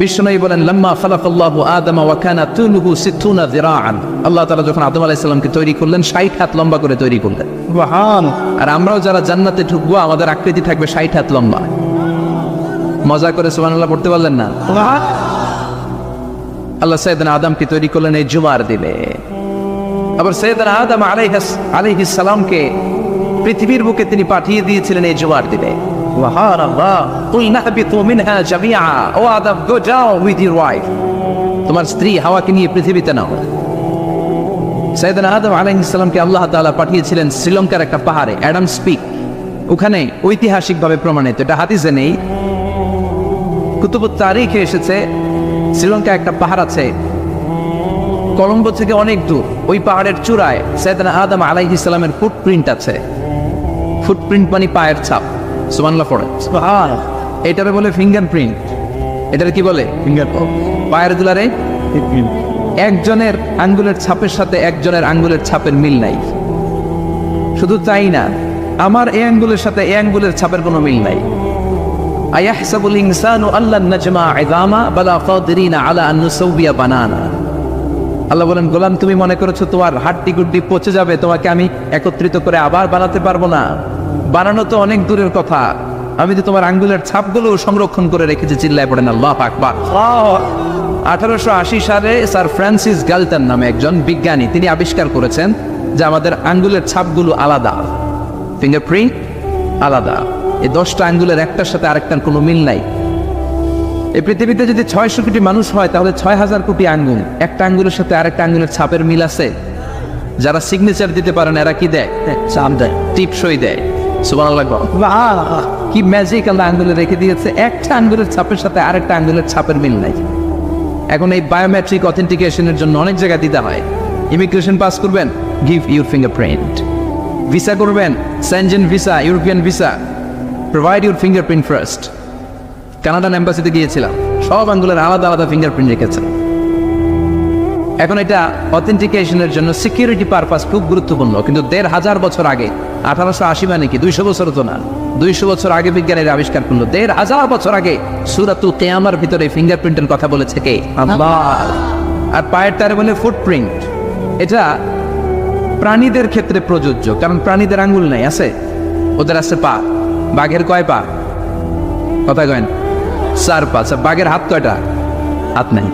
বিশ্বনবী বলেন লাম্মা খালাকাল্লাহু আদম ওয়া কানা তুলুহু 60 যিরাআন, আল্লাহ তাআলা যখন আদম আলাইহিস সালামকে তৈরি করলেন 60 হাত লম্বা করে তৈরি করলেন। সুবহান। আর আমরাও যারা জান্নাতে ঢুকবো আমাদের আকৃতি থাকবে 60 হাত লম্বা। মজা করে সুবহানাল্লাহ পড়তে পারলেন না? আল্লাহ সাইয়েদনা আদমকে তৈরি করলেন এই জুমার দিনে। আবার সাইয়েদনা আদম আলাইহিস সালামকে পৃথিবীর বুকে তিনি পাঠিয়ে দিয়েছিলেন এই জুমার দিনে। সুবহানাল্লাহ। কুলনা হাবিতু মিনহা জামিআ, ও Adam go down with your wife, তোমার স্ত্রী হাওয়াকে নিয়ে পৃথিবীতে নাও। সাইয়েদনা আদম আলাইহিস সালামকে আল্লাহ তাআলা পাঠিয়েছিলেন শ্রীলঙ্কার একটা পাহাড়ে, অ্যাডামস পিক। ওখানে ঐতিহাসিকভাবে প্রমাণিত, এটা হাদিসে নেই, কুতুবুত তারিখে এসেছে। শ্রীলঙ্কা একটা পাহাড় আছে, কলম্বো থেকে অনেক দূর। ওই পাহাড়ের চূড়ায় সাইয়েদনা আদম আলাইহিস সালামের ফুটপ্রিন্ট আছে। ফুটপ্রিন্ট মানে পায়ের ছাপ। সুবহানাল্লাহ পড়ে। সুবহান। এটারে বলে ফিঙ্গারপ্রিন্ট। এটারে কি বলে? ফিঙ্গারপ্রিন্ট। পায়ের দুলারে একজনের আঙ্গুলের ছাপের সাথে একজনের আঙ্গুলের ছাপের মিল নাই। শুধু তাই না, আমার এই আঙ্গুলের সাথে এই আঙ্গুলের ছাপের কোনো মিল নাই। আয়াহসাবুল ইনসানু আল্লান নাজমা ইযামা বালা কাদিরিনা আলা আন নুসাউবিয়া বানানা। আল্লাহ বলেন, গোলাম তুমি মনে করেছো তোমার হাড্ডি গুড্ডি পচে যাবে, তোমাকে আমি একত্রিত করে আবার বানাতে পারবো না? বানানো তো অনেক দূরের কথা, আমি তো তোমার আঙ্গুলের ছাপগুলো সংরক্ষণ করে রেখেছি। চিল্লায় পড়েন আল্লাহু আকবার। 1880 সালে স্যার ফ্রান্সিস গালটন নামে একজন বিজ্ঞানী, তিনি আবিষ্কার করেছেন যে আমাদের আঙ্গুলের ছাপগুলো আলাদা, ফিঙ্গারপ্রিন্ট আলাদা। এই 10টা আঙ্গুলের একটার সাথে আরেকটার কোনো মিল নাই। এই পৃথিবীতে যদি 600 কোটি মানুষ হয় তাহলে 6000 কোটি আঙ্গুল, একটা আঙ্গুলের সাথে আরেকটা আঙ্গুলের ছাপের মিল আছে। যারা সিগনেচার দিতে পারেন এরা কি দেয়? ছাপ দেয়, টিপসই দেয়। সুবহানাল্লাহ। কি ম্যাজিক আল্লাহ আঙ্গুলে রেখে দিয়েছে, একটা আঙ্গুলের ছাপের সাথে আরেকটা আঙ্গুলের ছাপের মিল নাই। এখন এই বায়োমেট্রিক অথেন্টিকেশনের জন্য অনেক জায়গায় দিতে হয়। ইমিগ্রেশন পাস করবেন, গিভ ইউর ফিঙ্গারপ্রিন্ট। ভিসা করবেন, Schengen visa, European visa, provide your fingerprint first. Canadian এম্বাসিতে গিয়েছিলাম, সব আঙ্গুলের আলাদা আলাদা ফিঙ্গারপ্রিন্ট রেখেছে। এখন এটা অথেন্টিকেশনের জন্য সিকিউরিটি পারপাস খুব গুরুত্বপূর্ণ। কিন্তু 1500 বছর আগে, 1880 মানে কি 200 বছর তো না, 200 বছর আগে বিজ্ঞানীরা আবিষ্কার করলো। 1500 বছর আগে সূরাতুল কিয়ামার ভিতরে ফিঙ্গারপ্রিন্টের কথা বলেছে কে? আল্লাহ। আর পায়ের তারে বলে ফুটপ্রিন্ট। এটা প্রাণীদের ক্ষেত্রে প্রযোজ্য, কারণ প্রাণীদের আঙ্গুল নাই, আছে? ওদের আছে পা। বাঘের কয় পা? কথা কয়েন 4 পা। বাঘের হাত কয়টা? হাত নাই,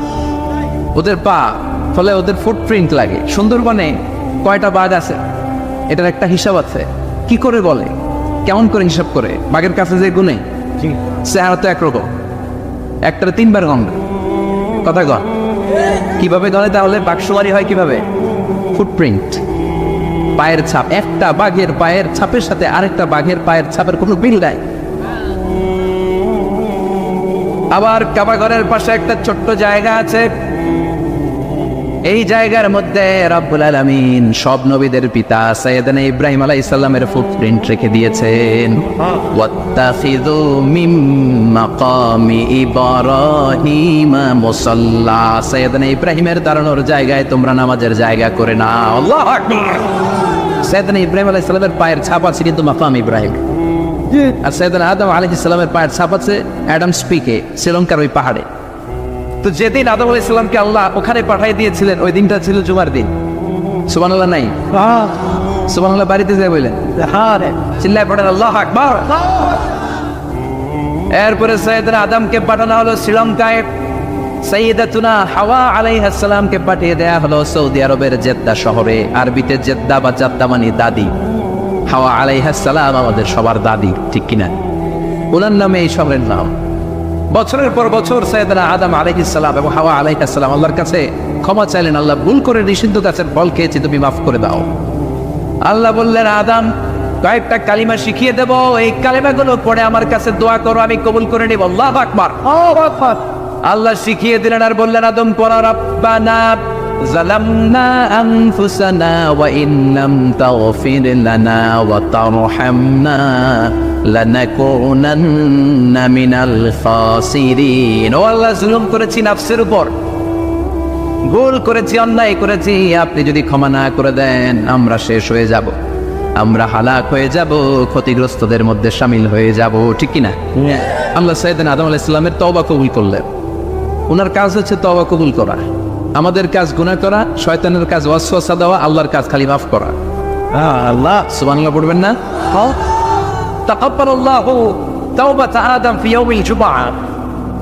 ওদের পা। ফলে ওদের ফুটপ্রিন্ট লাগে। সুন্দরবনে কয়টা বাঘ আছে এটার একটা হিসাব আছে। কি করে বলে, কেমন করে হিসাব করে? বাঘের কাছে যে গুনে চেহারা তো একরকম, একটারে 3 বার গণ। কথা গণ কিভাবে গণে তাহলে? বাঘসুমারি হয় কিভাবে? ফুটপ্রিন্ট, পায়ের ছাপ। একটা বাঘের পায়ের ছাপের সাথে আরেকটা বাঘের পায়ের ছাপের কোনো মিল নাই। আবার কাবা ঘরের পাশে একটা ছোট্ট জায়গা আছে, এই জায়গার মধ্যে রব্বুল আলামিন সব নবীদের পিতা সাইয়েদনা ইব্রাহিম আলাইহিস সালামের ফুটপ্রিন্ট রেখে দিয়েছেন। ওয়াত্তাখিযু মিন মাকামি ইব্রাহিম মুসাল্লা, সাইয়েদনা ইব্রাহিমের দাঁড়ানোর জায়গায় তোমরা নামাজের জায়গা করে নাও। আল্লাহু আকবার। সাইয়েদনা ইব্রাহিম আলাইহিস সালামের পায়ের ছাপ আছে কিন্তু মাকাম ইব্রাহিম। আর সাইয়েদনা আদম আলাইহিস সালামের পায়ের ছাপ আছে অ্যাডামস পিকে, শ্রীলঙ্কার ওই পাহাড়ে। তো যেদিন আদম আলাইহিস সালামকে আল্লাহ ওখানে পাঠিয়ে দিয়েছিলেন, ওই দিনটা ছিল জুমার দিন। সুবহানাল্লাহ নাই? সুবহানাল্লাহ বাড়িতে যাই বলেন, চিল্লায় পড়েন আল্লাহু আকবার। এরপরে সাইয়েদনা আদমকে পাঠানো হলো শ্রীলঙ্কায়, সাইয়্যিদাতুনা হাওয়া আলাইহিস সালামকে পাঠিয়ে দেয়া হলো সৌদি আরবের জেদ্দা শহরে। আরবিতে জেদ্দা বা জাদ্দা মানে দাদি। হাওয়া আলাইহিস সালাম আমাদের সবার দাদি, ঠিক কিনা? ওনার নামে এই শহরের নাম। বছরের পর বছর সাইয়েদনা আদম আলাইহিস সালাম এবং হাওয়া আলাইহিস সালাম আল্লাহর কাছে ক্ষমা চাইলেন, আল্লাহ ভুল করে নিষিদ্ধ গাছের ফল খেয়েছি, তুমি মাফ করে দাও। আল্লাহ বললেন, আদম কয়েকটা কালিমা শিখিয়ে দেব, এই কালিমাগুলো পড়ে আমার কাছে দোয়া করো, আমি কবুল করে নিব। আল্লাহু আকবার। আল্লাহ শিখিয়ে দিলেন আর বললেন, আদম পড়ো, রব্বানা যালামনা আনফুসানা ওয়া ইন লাম তাগফির লানা ওয়া তারহামনা লানাকুনান্না মিনাল খাসিরিন। ও আল্লাহ, জুলুম করেছি নাফসের উপর, ভুল করেছি, অন্যায় করেছি, আপনি যদি ক্ষমা না করে দেন আমরা শেষ হয়ে যাব, আমরা হালাক হয়ে যাব, ক্ষতিগ্রস্তদের মধ্যে শামিল হয়ে যাব, ঠিক কিনা? আল্লাহ সাইয়েদনা আদম আলাইহিস সালামের তওবা কবুল করলেন। ওনার কাজ হচ্ছে তওবা কবুল করা, আমাদের কাজ গুনাহ করা, শয়তানের কাজ ওয়াসওয়াসা দেওয়া, আল্লাহর কাজ খালি মাফ করা। আল্লাহ সুবহানাল্লাহ পড়বেন না? তাকাব্বালাল্লাহু তাওবাতা আদম ফি ইয়াউমিল জুমআহ।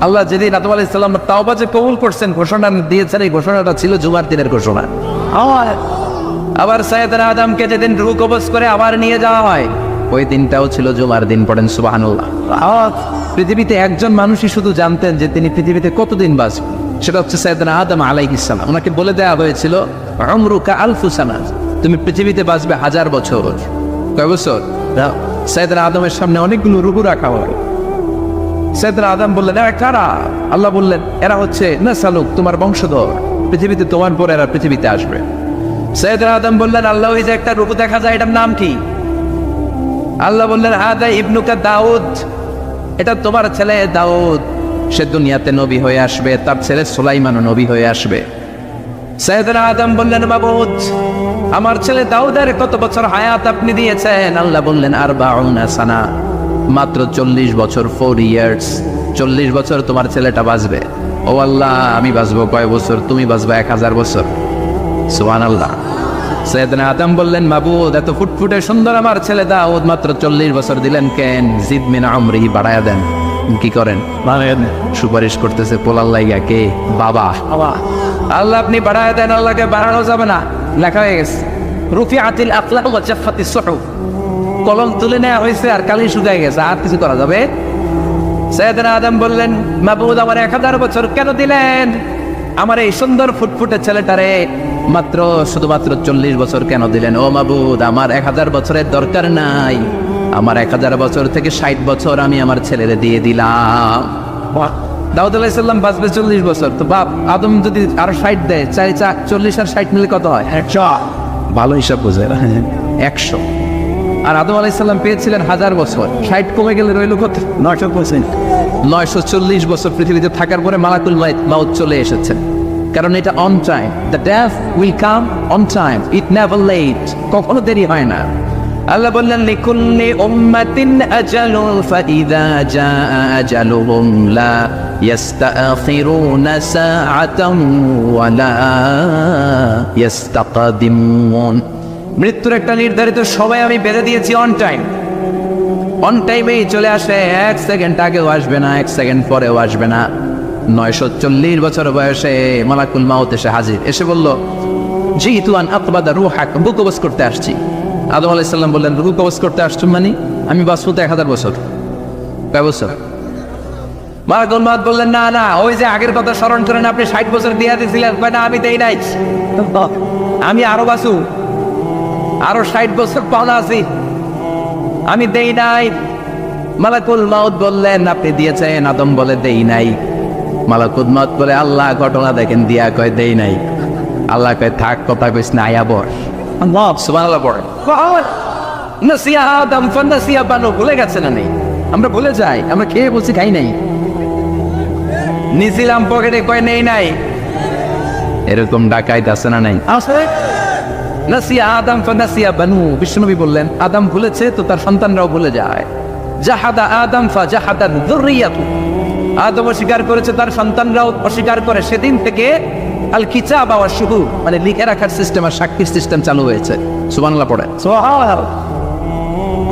আল্লাহ যেদিন আদম আলাইহিস সালাম তাওবা যে কবুল করছেন, ঘোষণা দিয়েছেন, এই ঘোষণাটা ছিল জুমার দিনের ঘোষণা। আবার সাইয়েদনা আদমকে যেদিন রূহ কবজ করে আবার নিয়ে যাওয়া হয়, ওই দিনটাও ছিল জুমার দিন। পড়েন সুবহানাল্লাহ। পৃথিবীতে একজন মানুষই শুধু জানতেন যে তিনি পৃথিবীতে কতদিন বাঁচবেন, সেটা হচ্ছে সাইয়েদনা আদম আলাইহিস সালাম। ওনাকে বলে দেওয়া হয়েছিল উমরুকা আলফু সানা, তুমি পৃথিবীতে বাঁচবে 1000 বছর। কয় বছর? সাইয়েদনা আদমের সামনে অনেকগুলো রূহ রাখা হয়। সাইয়েদনা আদম বললেন, এরা কারা? আল্লাহ বললেন, এরা হচ্ছে নাসালুক, তোমার বংশধর, পৃথিবীতে তোমার পর এরা পৃথিবীতে আসবে। সাইয়েদনা আদম বললেন, আল্লাহ ওই যে একটা রূহ দেখা যায়, এটার নাম কি? আল্লাহ বললেন, হাদা ইবনুকা দাউদ, এটা তোমার ছেলে দাউদ, সে দুনিয়াতে নবী হয়ে আসবে, তার ছেলে সুলাইমানও নবী হয়ে আসবে। সাইয়েদনা আদম বললেন, মাবুদ, আমার ছেলে দাউদের কত বছর হায়াত আপনি দিয়েছেন? আল্লাহ বললেন, 40 সানা, মাত্র 40 বছর, 4 ইয়ার্স, 40 বছর তোমার ছেলেটা বাঁচবে। ও আল্লাহ, আমি বাঁচবো কয় বছর? তুমি বাঁচবে 1000 বছর। সুবহানাল্লাহ। সাইয়েদনা আদম বললেন, মাবুদ, এত ফুটফুটে সুন্দর আমার ছেলে দাউদ, মাত্র 40 বছর দিলেন কেন? জিদ মিন আমরি, বাড়ায়া দেন। কি করেন? সুপারিশ করতেছে পোলার লাইগা। কে? বাবা। আল্লাহ আপনি বাড়ায়া দেন। আল্লাহকে বাড়ানো যাবে না, লেখা হয়ে গেছে রুফিআতিল আকলাম ওয়া জাফফাতিস সুহুফ, কলম তুলে নেওয়া হয়েছে আর কালি শুকায় গেছে, আর কিছু করা যাবে? সাইয়েদনা আদম বললেন, মাবুদ, আমার 1000 বছর কেন দিলেন? আমার এই সুন্দর ফুটফুটে ছেলেটারে মাত্র শুধুমাত্র 40 বছর কেন দিলেন? ও মাবুদ, আমার 1000 বছরের দরকার নাই, আমার 1000 বছর থেকে 60 বছর আমি আমার ছেলেরে দিয়ে দিলাম। দাউদ আলাইহিস সালাম বাঁচবে 40 বছর, তো বাপ আদম যদি আরো 60 দেয়, 40 আর 60 মিলে কত হয়? 100। ভালো হিসাব বোঝে না, 100। আর আদম আলাইহিস সালাম পেয়েছিলেন 1000 বছর, 60 কমে গেলে রইল কত? 900%। 940 বছর পৃথিবীতে থাকার পরে মালাকুল মাউত চলে এসেছেন, কারণ এটা on time. The death will come on time, it never late, কখনো দেরি হয় না। আল্লাহ বললেন, লিকুল্লি উম্মাতিন আজালুন ফাইযা জাআ আজালুহুম লা ইস্তাখিরুনা সাআতান ওয়া লা ইস্তাকদিমুন। মৃত্যুর একটা নির্ধারিত সময় আমি বেঁধে দিয়েছি, অন টাইম। অন টাইমেই চলে আসে, 1 সেকেন্ড আগেও আসবে না, 1 সেকেন্ড পরেও আসবে না। 940 বছর বয়সে মালাকুল মাউত এসে হাজির, এসে বলল, জিতু আন আকবাদা রূহাক, রূহ কবজ করতে আসছি। আদম আলাইহিস সালাম বললেন, রূহ কবজ করতে আসছো মানে? আমি বাঁচবো তো 1000 বছর। কয় বছর? মালাকুল মাউত বললেন, না না, ওই যে আগের কথা স্মরণ করেন, আপনি 60 বছর দিয়ে দিয়েছিলেন। কয় না, আমি দেই নাই, আমি আরো বাঁচু, আরো 60 বছর পাওনা আছি, আমি দেই নাই। মালাকুল মাউত বললেন, আপনি দিয়েছেন? আদম বলে, দেই নাই। মালাকুল মাউত বলে, আল্লাহ ঘটনা দেখেন, দিয়া কয় দেই নাই। আল্লাহ কয়, থাক, কথা কইস না, আয়া বস। আল্লাহ সুবহানাল্লাহ পড়ে। নাসিয়া আদম ফানাসিয়া বানু, ভুলে গেছে না? নেই, আমরা ভুলে যাই, আমরা খেয়ে বলছি খাই নাই, নিছিলাম পকেটে, কয় নেই নাই। এরকম ডাকাইত আছে না? নাই, আছে। নাসিয়া আদম ফানাসিয়া বানু, বিশ্বনবী বললেন, আদম ভুলেছে তো তার সন্তানরাও ভুলে যায়। জাহাদা আদম ফাজাহাদা যুররিয়াতু, আদম অস্বীকার করেছে, তার সন্তানরাও অস্বীকার করে। সেদিন থেকে আল কিতাব ওয়া শুহুদ, মানে লিখে রাখার সিস্টেম আর সাক্ষীর সিস্টেম চালু হয়েছে। সুবহানাল্লাহ পড়ে।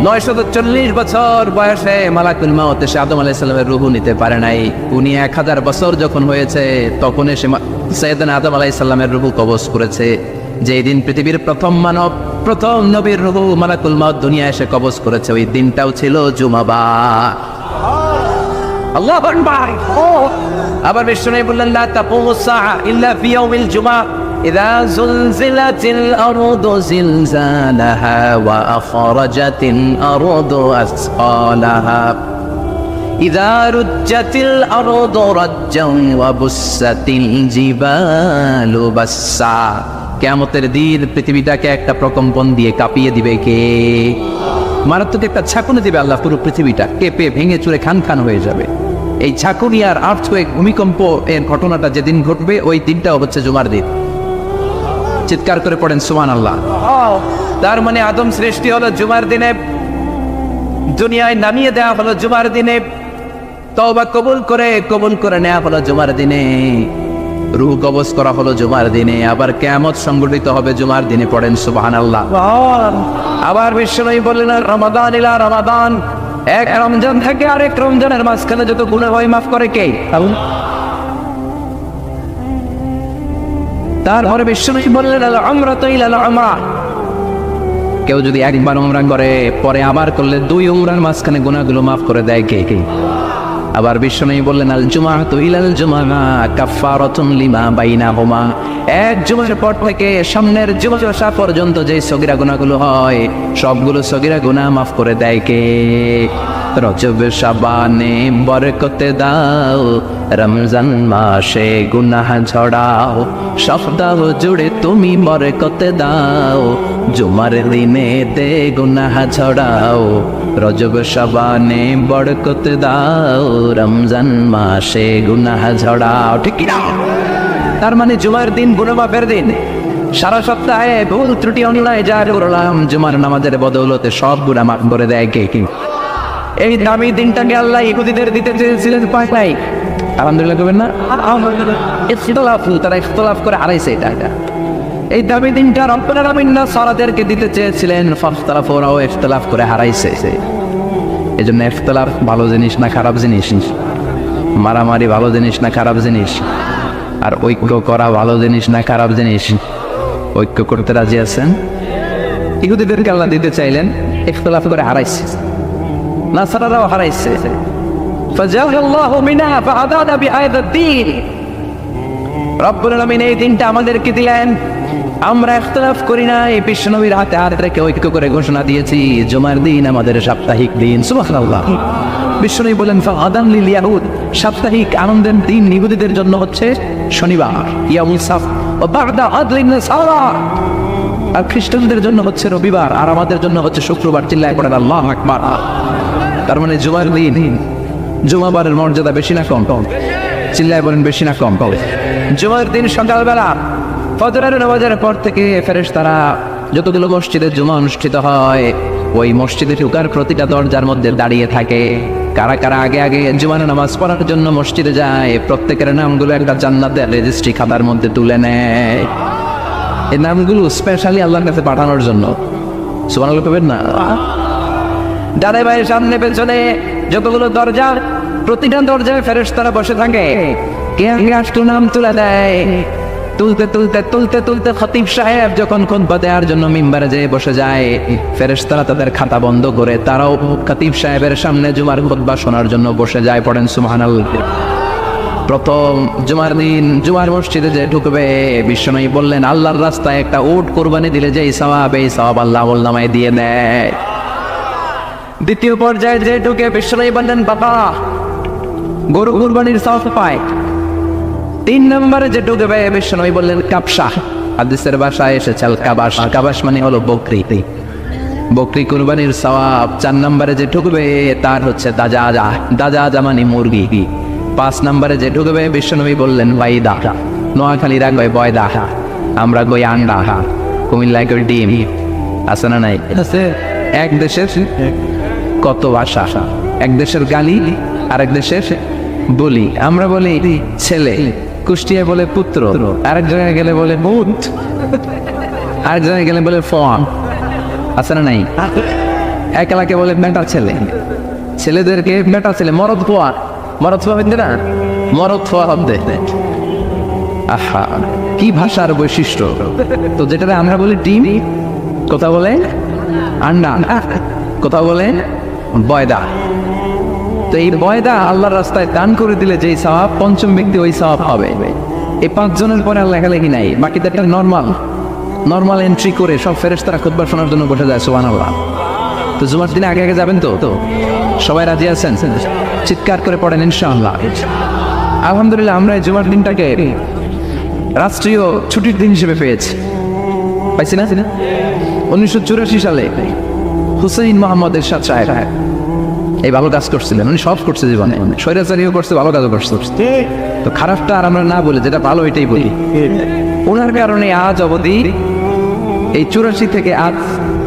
940 বছর বয়সে মালাকুল মাউত এসে আদম আলাইহিস সালামের রূহ নিতে পারে নাই। উনি 1000 বছর যখন হয়েছে, তখন এসে সাইয়েদনা আদম আলাইহিস সালামের রূহ কবজ করেছে। যেই দিন পৃথিবীর প্রথম মানব, প্রথম নবীর রূহ মালাকুল মাউত দুনিয়া এসে কবজ করেছে, ওই দিনটাও ছিল জুমাবার। আল্লাহু আকবার। আবার বিষ্ণু বললেন, লা তাকুমুস সাআ ইল্লা ফি ইয়াউমিল জুমআহ ইযা যুলজিলাতিল আরদু জিলজালাহা ওয়া আখরাজাতিল আরদু আসকালাহা ইযা রুজ্জাতিল আরদু রাজ্জান ওয়া বুসাতিল জিবালু বাসসা। কিয়ামতের দিন পৃথিবীটাকে একটা প্রকম্পন দিয়ে কাঁপিয়ে দিবে কে? মারাত্মক একটা ঝাঁকুনি দিবে আল্লাহ, পুরো পৃথিবীটা কেঁপে ভেঙে চুরে খান খান হয়ে যাবে। এই ঝাঁকুনি আর আর্থকোয়েক, ভূমিকম্প এর ঘটনাটা যেদিন ঘটবে, ওই দিনটাও হচ্ছে জুমার দিন। চিৎকার করে পড়েন সুবহানাল্লাহ। তার মানে আদম সৃষ্টি হলো জুমার দিনে, দুনিয়ায় নামিয়ে দেওয়া হলো জুমার দিনে। তওবা কবুল করে নেওয়া হলো জুমার দিনে, রূহ কবজ করা হলো জুমার দিনে, আবার কিয়ামত সংগঠিত হবে জুমার দিনে। পড়েন সুবহানাল্লাহ। আবার বিশ্বনবী বললেন রমাদান ইলা রমাদান, এক রমজান থেকে আরেক রমজানের মাঝখানে যত গুনাহ হয় মাফ করে কে? তারপরে বিশ্বনবী বললেন আল উমরাতু ইলা আল উমরা, কেউ যদি একবার উমরা করে পরে আবার করলে 2 উমরার মাঝখানে গুনাহগুলো মাফ করে দেয় কে? আবার বিশ্বনবী বললেন আল জুমাআতু ইলাল জুমআ কাফফারাতুন লিমা বাইনাহুমা, এক জুমার পর থেকে সামনের জুমা আসা পর্যন্ত যে সগীরা গুনাহগুলো হয় সবগুলো সগীরা গুনাহ মাফ করে দেয় কে? রজব শাবানে বরকতে দাও, রমজান মাসে গুনাহ ঝড়াও, সপ্তাহ জুড়ে তুমি বরকতে দাও, জুমার দিনে দে গুনাহ ঝড়াও, রজব শাবানে বরকতে দাও, রমজান মাসে গুনাহ ঝড়াও। ঠিক না? তার মানে জুমার দিন গুনাহ মাফের দিন। সারা সপ্তাহে ভুল ত্রুটি অন্যায় যা করলাম জুমার নামাজের বদৌলতে সব গুনাহ মাফ করে দেয় কে? এই দামি দিনটাকে আল্লাহ ইহুদিদের দিতে চেয়েছিলেন, পায় নাই। আলহামদুলিল্লাহ করবেন না? তারা ইখতিলাফ করে হারাইছে এটা। এই দামি দিনটা রব্বুল আলামিন নাসারাদেরকে দিতে চেয়েছিলেন, ফাখতালাফু, ওরাও ইখতিলাফ করে হারাইছে। এজন্য ইখতিলাফ ভালো জিনিস না খারাপ জিনিস? মারামারি ভালো জিনিস না খারাপ জিনিস? আর ঐক্য করা ভালো জিনিস না খারাপ জিনিস? ঐক্য করতে রাজি আছেন? ইহুদিদেরকে আল্লাহ দিতে চাইলেন, ইখতিলাফ করে হারাইছে। নাসারারাও হারাইছে। ফাজাআল্লাহু মিনহা ফাআদানা বিহাযাদ দ্বীন, রব্বুল আলামিন এই দিনটা আমাদেরকে দিলেন, আমরা ইখতিলাফ করি না, এই বিশ্বনবীর হাতে হাত রেখে ঐক্য করে ঘোষণা দিয়েছি জুমার দিন আমাদের সাপ্তাহিক দিন। সুবহানাল্লাহ। বিশ্বনবী বলেন ফাআদান লিল ইয়াহুদ, সাপ্তাহিক আনন্দের দিন ইহুদিদের জন্য হচ্ছে শনিবার ইয়াউমুস সাবত, ওয়া বা'দা আদলিন নাসারা, আর খ্রিস্টানদের জন্য হচ্ছে রবিবার, আর আমাদের জন্য হচ্ছে শুক্রবার। চিল্লায় পড়েন আল্লাহু আকবার। তার মানে জুমার দিন, জুমাবারের মর্যাদা বেশি না কম? চিল্লায় বলেন বেশি না কম? জুমার দিন সকালবেলা ফজরের নামাজের পর থেকে ফেরেশতারা যতগুলো মসজিদে জুমা অনুষ্ঠিত হয় ওই মসজিদে ঢোকার প্রতিটা দরজার মধ্যে দাঁড়িয়ে থাকে। কারা কারা আগে আগে জুমার নামাজ পড়ার জন্য মসজিদে যায় প্রত্যেকের নামগুলো একটা জান্নাতের রেজিস্ট্রি খাতার মধ্যে তুলে নেয়। এই নামগুলো স্পেশালি আল্লাহর কাছে পাঠানোর জন্য। সুবহানাল্লাহ কবেন না? ডানে বাঁয়ে সামনে পেছনে যতগুলো দরজা, প্রতিটা দরজায় ফেরেশতারা বসে থাকে। কে আগে আসতো নাম তুলে দেয়। তুলতে তুলতে তুলতে তুলতে খতিব সাহেব যখন খুতবা দেওয়ার জন্য মিম্বারে যেয়ে বসে যায়, ফেরেশতারা তাদের খাতা বন্ধ করে তারাও খতিব সাহেবের সামনে জুমার খুতবা শোনার জন্য বসে যায়। পড়েন সুবহানাল্লাহ। প্রথম জুমার দিন জুমার মসজিদে যে ঢুকবে বিশ্বনবী বললেন আল্লাহর রাস্তায় একটা উট কুরবানি দিলে যেই সওয়াব, এই সওয়াব আল্লাহ আমলনামায় দিয়ে দেয়। দ্বিতীয় পর্যায়ে যে ঢুকে বিশ্বনবী বললেন বাবা গরু কুরবানির সওয়াব পায়। 3 নম্বরে যে ঢুকবে বিশ্বনবী বললেন কাবশা, হাদিসের ভাষায় এসেছে কাবাস, কাবাস মানে হলো বকরি, বকরি কুরবানির সওয়াব। 4 নম্বরে যে ঢুকবে তার হচ্ছে দাজাজা, দাজাজা মানে মুরগি। 5 নম্বরে যে ঢুকবে বিশ্বনবী বললেন বাইদা, নোয়াখালী রাখবে বয়দা, আমরা গই আন্ডা, কুমিল্লায় গই ডিম। আছে না নাই? এক দেশের কত ভাষা, এক দেশের গালি আর এক দেশের বলি। আমরা বলি ছেলে, কুষ্টিয়ায় বলে পুত্র, আরেক জায়গায় গেলে বলে মুত, আরেক জায়গায় গেলে বলে ফোন। আছে না নাই? এক এলাকে বলে বেটা ছেলে, ছেলেদেরকে বেটা ছেলে, মরদ ফোয়া, মরদ ফোয়া বেঁধে না, মরদ ফোয়া হবে। আহা কি ভাষার বৈশিষ্ট্য। তো যেটা আমরা বলি ডিম, কথা বলে আন্ডা, কথা বলে বয়দা। তো এই বয়দা আল্লাহর রাস্তায় দান করে দিলে যেই সওয়াব, পঞ্চম ব্যক্তি ওই সওয়াব হবে। এই 5 জনের পরে আর লেখালেখি নাই, বাকিদেরটা নর্মাল এন্ট্রি করে সব ফেরেশতারা খুতবা শোনার জন্য বসে যায়। সুবহানাল্লাহ। তো জুমার দিনে আগে আগে যাবেন তো? সবাই রাজি আছেন? চিৎকার করে পড়েন ইনশাআল্লাহ। আলহামদুলিল্লাহ আমরা এই জুমার দিনটাকে রাষ্ট্রীয় ছুটির দিন হিসেবে পেয়েছি, পাইছি না? 1984 সালে হুসাইন মোহাম্মদ এরশাদ সাহেব এই ভালো কাজ করছিলেন। উনি সব করছে জীবনে, স্বৈরাচারীও করছে, ভালো কাজও করছে। তো খারাপটা আর আমরা না বলে যেটা ভালো এটাই বলি। ওনার কারণে আজ অবধি এই 84 থেকে আজ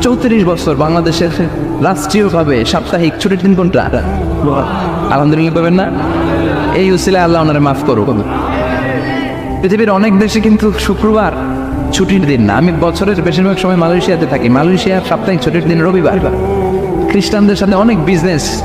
34 বছর বাংলাদেশের রাষ্ট্রীয়ভাবে সাপ্তাহিক ছুটির দিন কোনটা? আলহামদুলিল্লাহ পাবেন না? এই উসিলায় আল্লাহ ওনারে মাফ করুক। পৃথিবীর অনেক দেশে কিন্তু শুক্রবার ছুটির দিন না। আমি বছরের বেশিরভাগ সময় মালয়েশিয়াতে থাকি। মালয়েশিয়ার সাপ্তাহিক ছুটির দিন রবিবার। খ্রিস্টানদের সাথে অনেক বিজনেস